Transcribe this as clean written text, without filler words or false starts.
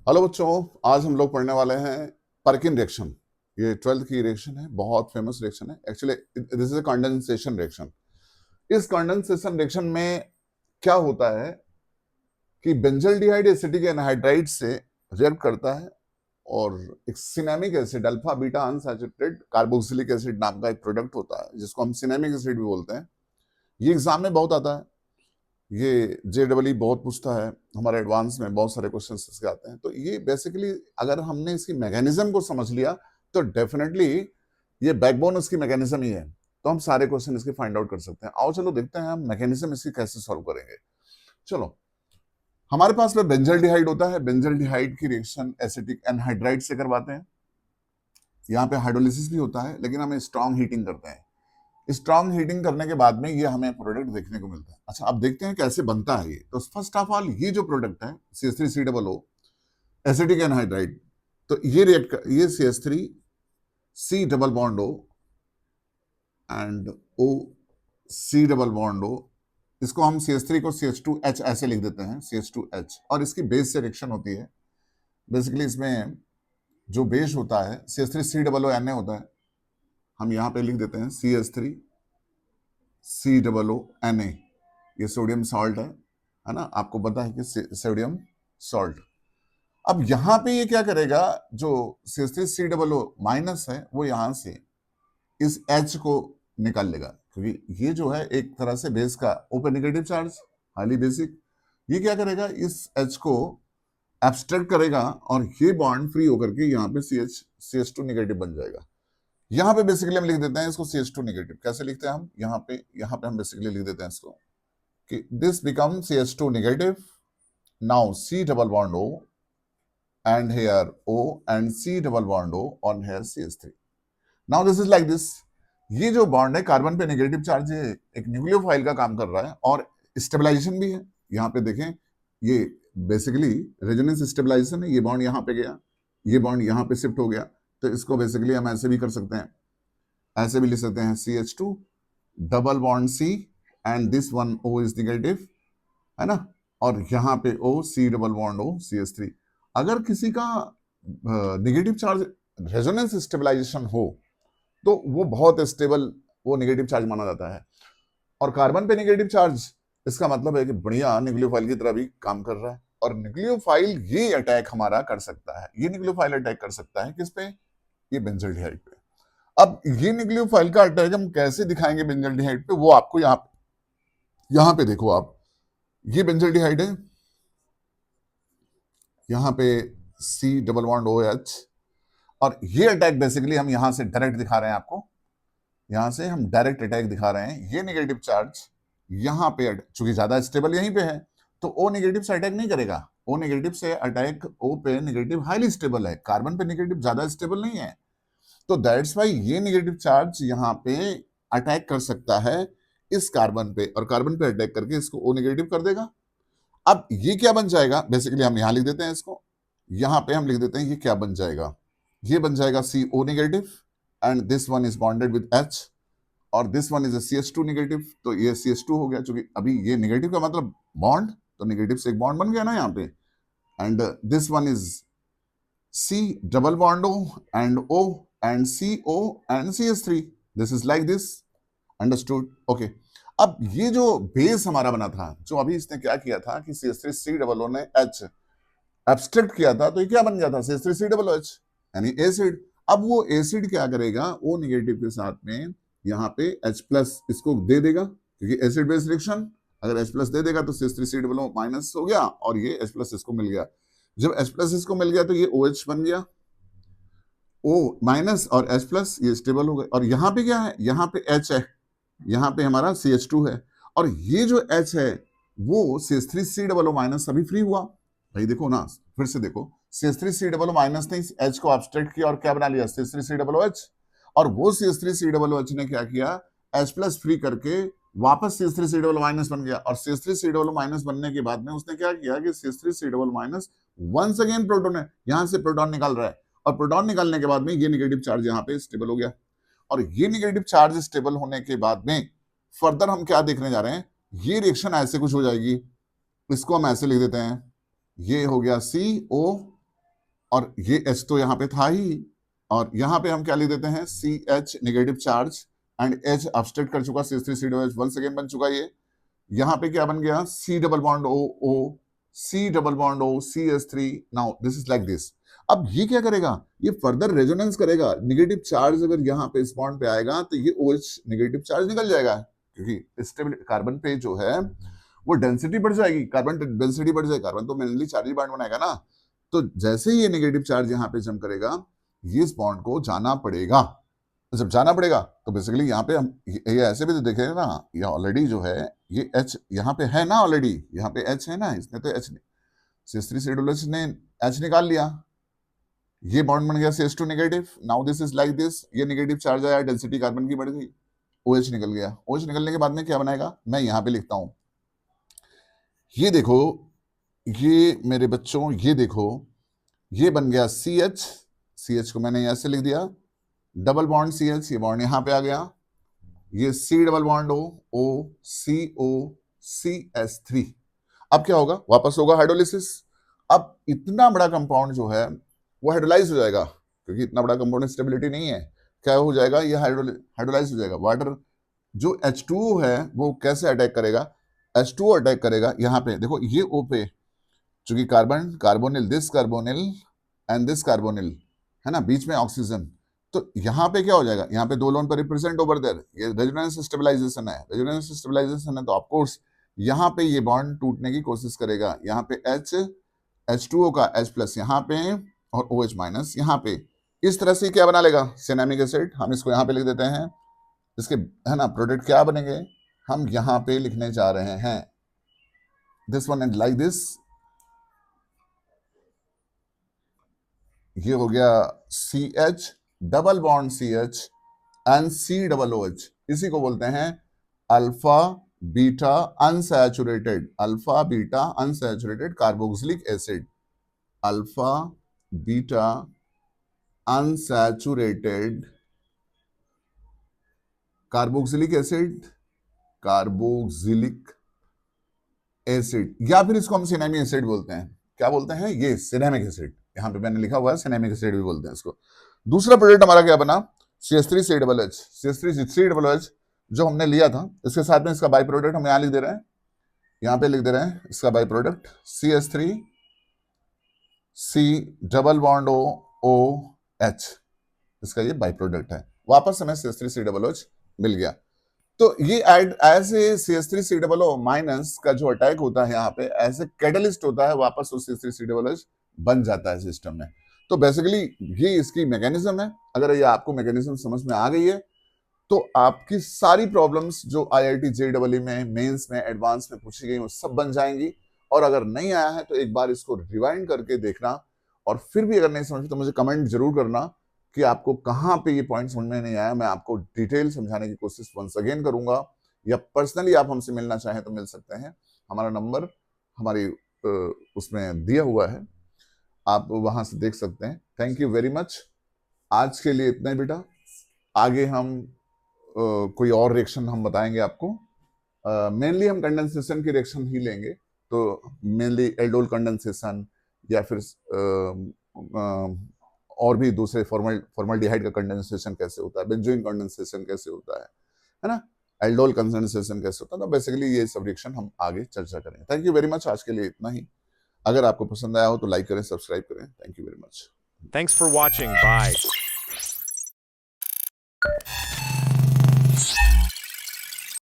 Hello बच्चों, आज हम लोग पढ़ने वाले हैं परकिन रिएक्शन। ये 12th की रिएक्शन है, बहुत फेमस रिएक्शन है। Actually this is a condensation reaction. इस कंडेंसेशन रिएक्शन में क्या होता है कि बेंजल्डिहाइड एसिटिक एनहाइड्राइड से रिएक्ट करता है और एक cinnamic acid alpha beta unsaturated carboxylic acid नाम का एक प्रोडक्ट होता है जिसको हम सिनेमिक एसिड भी बोलते हैं। ये एग्जाम में बहुत आता है। ये JEE बहुत पूछता है, हमारे एडवांस में बहुत सारे क्वेश्चन इसके आते हैं। तो ये बेसिकली अगर हमने इसकी मैकेनिज्म को समझ लिया तो डेफिनेटली ये बैकबोन इसकी मैकेनिज्म ही है, तो हम सारे क्वेश्चन इसके फाइंड आउट कर सकते हैं। आओ चलो देखते हैं हम मैकेनिज्म इसकी कैसे सॉल्व करेंगे। चलो, हमारे पास में बेंजल्डिहाइड होता है। बेंजल्डिहाइड की रिएक्शन एसिटिक एनहाइड्राइड से करवाते हैं। यहाँ पे हाइड्रोलिसिस भी होता है, लेकिन हम स्ट्रॉन्ग हीटिंग करते हैं। स्ट्रॉन्ग हीटिंग करने के बाद में ये हमें प्रोडक्ट देखने को मिलता है। अच्छा, अब देखते हैं कैसे बनता है ये। तो फर्स्ट ऑफ ऑल ये जो प्रोडक्ट है CH3COO एसिटिक एनहाइड्राइड, तो ये ये CH3C double bond O and O C double bond O, इसको हम CH3 को CH2H ऐसे लिख देते हैं, CH2H। और इसकी बेस से रिएक्शन होती है। बेसिकली इसमें जो बेस होता है CH3COO Na होता है, हम यहाँ पे लिख देते हैं CH3COO Na। ये सोडियम सॉल्ट है ना, आपको पता है कि सोडियम सॉल्ट। अब यहां पे ये क्या करेगा, जो CH3COO माइनस है वो यहां से इस H को निकाल लेगा, क्योंकि ये जो है एक तरह से बेस का open negative charge, highly basic. ये क्या करेगा, इस H को एब्स्ट्रैक्ट करेगा और ये बॉन्ड फ्री होकर के यहाँ पे CH2 नेगेटिव बन जाएगा। यहाँ पे बेसिकली हम लिख देते हैं इसको CH2 नेगेटिव। कैसे लिखते हैं हम, यहाँ पे हम बेसिकली लिख देते हैं इसको कि this becomes CH2 negative. Now C double bond O and here O and C double bond O on here CH3. Now this is like this. ये जो बॉन्ड है कार्बन पे नेगेटिव चार्ज है, एक न्यूक्लियोफाइल का काम कर रहा है और स्टेबलाइजेशन भी है। यहाँ पे देखें, ये बेसिकली रेजोनेंस स्टेबलाइजेशन है। ये बॉन्ड यहाँ पे गया, ये बॉन्ड यहाँ पे शिफ्ट हो गया। तो इसको बेसिकली हम ऐसे भी कर सकते हैं, ऐसे भी लिख सकते हैं CH2 double bond C and this one O is negative, है ना, और यहाँ पे O C double bond O CH3। अगर किसी का नेगेटिव चार्ज रेजोनेंस स्टेबलाइजेशन हो तो वो बहुत स्टेबल, वो नेगेटिव चार्ज माना जाता है। और कार्बन पे नेगेटिव चार्ज, इसका मतलब है कि बढ़िया न्यूक्लियोफाइल की तरह भी काम कर रहा है। और न्यूक्लियोफाइल ये अटैक हमारा कर सकता है, ये न्यूक्लियोफाइल अटैक कर सकता है किस पे, ये बेंजल्डिहाइड पे। अब ये न्यूक्लियोफाइल का अटैक हम कैसे दिखाएंगे बेंजल्डिहाइड पे, वो आपको यहाँ पे देखो आप, ये बेंजल्डिहाइड है, यहाँ पे C डबल बॉन्ड OH, और ये अटैक बेसिकली हम यहां से डायरेक्ट दिखा रहे हैं आपको। यहां से हम डायरेक्ट अटैक दिखा रहे हैं। ये नेगेटिव चार्ज यहाँ पे, चूंकि ज्यादा स्टेबल यहीं पे है, तो O नेगेटिव से अटैक नहीं करेगा। O नेगेटिव से अटैक, O पे नेगेटिव हाईली स्टेबल है, कार्बन पे नेगेटिव ज्यादा स्टेबल नहीं है। तो दैट्स वाई ये नेगेटिव चार्ज यहाँ पे अटैक कर सकता है इस कार्बन पे, और कार्बन पे अटैक करके इसको O नेगेटिव कर देगा। अब ये क्या बन जाएगा, बेसिकली हम यहां लिख देते हैं इसको, यहां पे हम लिख देते हैं ये क्या बन जाएगा, ये बन जाएगा CO negative and this one is bonded with H और this one is a CH2 negative. तो ये CH2 हो गया, क्योंकि अभी ये नेगेटिव का मतलब बॉन्ड, तो नेगेटिव से एक बॉन्ड बन गया ना यहाँ पे। And this one is C double bond O and CO and CH3। This is like this, understood, okay. अब ये जो बेस हमारा बना था, जो अभी इसने क्या किया था कि CH3COO ने H एब्स्ट्रैक्ट किया था, तो ये क्या बन गया था, CH3COOH यानी एसिड। अब वो एसिड क्या करेगा, O नेगेटिव के साथ में यहाँ पे H प्लस इसको दे देगा, क्योंकि एसिड बेस रिएक्शन, अगर H प्लस दे देगा तो CH3COO माइनस हो गया और ये H प्लस इसको मिल गया। जब H प्लस इसको मिल गया तो ये OH बन गया, O माइनस और H प्लस, ये स्टेबल हो गए। और यहाँ पे क्या है, यहाँ पे H है, यहाँ पे हमारा CH2 है, और ये जो H है वो CH3COO माइनस अभी फ्री हुआ। भाई देखो ना, फिर से देखो, CH3COO माइनस ने H को एब्स्ट्रैक्ट किया और क्या बना लिया, CH3COOH। और वो CH3COOH ने क्या किया, H प्लस फ्री करके वापस CH3COO माइनस बन गया। और CH3COO माइनस बनने के बाद में उसने क्या किया कि CH3COO minus once again proton है, यहां से प्रोटॉन निकाल रहा है, और प्रोटॉन निकालने के बाद में ये नेगेटिव चार्ज यहाँ पे स्टेबल हो गया। और ये नेगेटिव चार्ज स्टेबल होने के बाद में फर्दर हम क्या देखने जा रहे हैं, ये रिएक्शन ऐसे कुछ हो जाएगी, इसको हम ऐसे लिख देते हैं, ये हो गया CO और ये H तो यहाँ पे था ही, और यहाँ पे हम क्या लिख देते हैं, CH negative charge and H upstate कर चुका, CH3COH वंस अगेन बन चुका ये। यहाँ पे क्या बन गया, C double bond O, C double bond O, CH3, now this is like this. अब ये क्या करेगा, ये फर्दर रेजोनेंस करेगा, नेगेटिव चार्ज अगर यहाँ पे इस बॉन्ड पे आएगा तो ये OH नेगेटिव चार्ज निकल जाएगा, क्योंकि स्टेबिलिटी कार्बन पे जो है वो डेंसिटी बढ़ जाएगी, कार्बन डेंसिटी बढ़ जाएगी, कार्बन तो मेनली चार्ज बॉन्ड बनाएगा ना, तो जैसे ही ये नेगेटिव चार्ज यहाँ पे जम करेगा, ये इस बॉन्ड को जाना पड़ेगा। जब जाना पड़ेगा तो बेसिकली यहाँ पे हम ये ऐसे भी तो देखेंगे ना, ये ऑलरेडी जो है ये H यहाँ पे है ना, ऑलरेडी यहाँ पे H है ना, इसने तो H CH3COH ने H निकाल लिया, ये बॉन्ड बन गया CH2 negative, now this is like this, ये नेगेटिव चार्ज आया, डेंसिटी कार्बन की बढ़ गई, OH निकल गया। OH निकलने के बाद में क्या बनाएगा, मैं यहाँ पे लिखता हूं, ये देखो, ये मेरे बच्चों, ये देखो, ये बन गया CH को मैंने ऐसे लिख दिया, डबल बॉन्ड CH, ये बॉन्ड यहां पे आ गया, ये C double bond O CO CH3। अब क्या होगा, वापस होगा हाइड्रोलिसिस। अब इतना बड़ा कंपाउंड जो है वो हाइड्रोलाइज हो जाएगा, क्योंकि इतना बड़ा कंपाउंड स्टेबिलिटी नहीं है, क्या हो जाएगा, ये हाइड्रोलाइज हो जाएगा। वाटर जो H2O है वो कैसे अटैक करेगा, H2O अटैक करेगा यहाँ पे, देखो ये O पे, चूंकि carbon carbonyl, this carbonyl and this carbonyl है ना, बीच में ऑक्सीजन, तो यहाँ पे क्या हो जाएगा, यहाँ पे दो लोन पर रिप्रेजेंट ओवर देयर, ये रेजोनेंस स्टेबलाइजेशन है, रेजोनेंस स्टेबलाइजेशन है, तो ऑफ कोर्स यहाँ पे ये बॉन्ड टूटने की कोशिश करेगा, यहाँ पे H2O का H प्लस यहाँ पे और OH माइनस यहाँ पे, इस तरह से क्या बना लेगा, सिनेमिक एसिड। हम इसको यहाँ पे लिख देते हैं, इसके है ना प्रोडक्ट क्या बनेंगे, हम यहाँ पे लिखने जा रहे हैं, this one and like this, ये हो गया CH double bond CH and C double OH, इसी को बोलते हैं alpha beta unsaturated, alpha beta unsaturated carboxylic acid, alpha beta unsaturated carboxylic acid, carboxylic acid, या फिर इसको हम सिनेमिक एसिड बोलते हैं, क्या बोलते हैं, ये सिनेमिक एसिड, यहां पे मैंने लिखा हुआ है सिनेमिक एसिड भी बोलते हैं इसको। दूसरा प्रोडक्ट हमारा क्या बना, CH3COH, CH3COH जो हमने लिया था, इसके साथ में इसका बाई प्रोडक्ट हम यहां लिख दे रहे हैं, यहां पे लिख दे रहे हैं इसका by product CH3 C double bond OH, इसका ये बाई प्रोडक्ट है, वापस हमें CH3COH मिल गया। तो ये एज ए CH3COO माइनस का जो अटैक होता है यहाँ पे एज ए कैटलिस्ट होता है, वापस वो CH3COH बन जाता है सिस्टम में। तो बेसिकली ये इसकी मैकेनिज्म है। अगर ये आपको मैकेनिज्म समझ में आ गई है तो आपकी सारी प्रॉब्लम्स जो IIT JEE में, मेंस में, एडवांस में पूछी गई वो सब बन जाएंगी। और अगर नहीं आया है तो एक बार इसको रिवाइंड करके देखना, और फिर भी अगर नहीं समझ तो मुझे कमेंट जरूर करना कि आपको कहाँ पे ये पॉइंट समझ में नहीं आया। मैं आपको डिटेल समझाने की कोशिश वंस अगेन करूंगा, या पर्सनली आप हमसे मिलना चाहें तो मिल सकते हैं। हमारा नंबर हमारी उसमें दिया हुआ है, आप वहां से देख सकते हैं। Thank you very much. आज के लिए इतना ही बेटा, आगे हम कोई और रिएक्शन हम बताएंगे आपको। मेनली हम कंडेंसेशन की रिएक्शन ही लेंगे, तो मेनली एल्डोल कंडेंसेशन या फिर और भी दूसरे फॉर्मल्डिहाइड का कंडेंसेशन कैसे होता है, बेंजोइन कंडेंसेशन कैसे होता है ना, एल्डोल कंडेंसेशन कैसे होता है। तो बेसिकली ये सब रिएक्शन हम आगे चर्चा करेंगे। Thank you very much. आज के लिए इतना ही। अगर आपको पसंद आया हो तो लाइक करें, सब्सक्राइब करें। Thank you very much. Thanks for watching. Bye.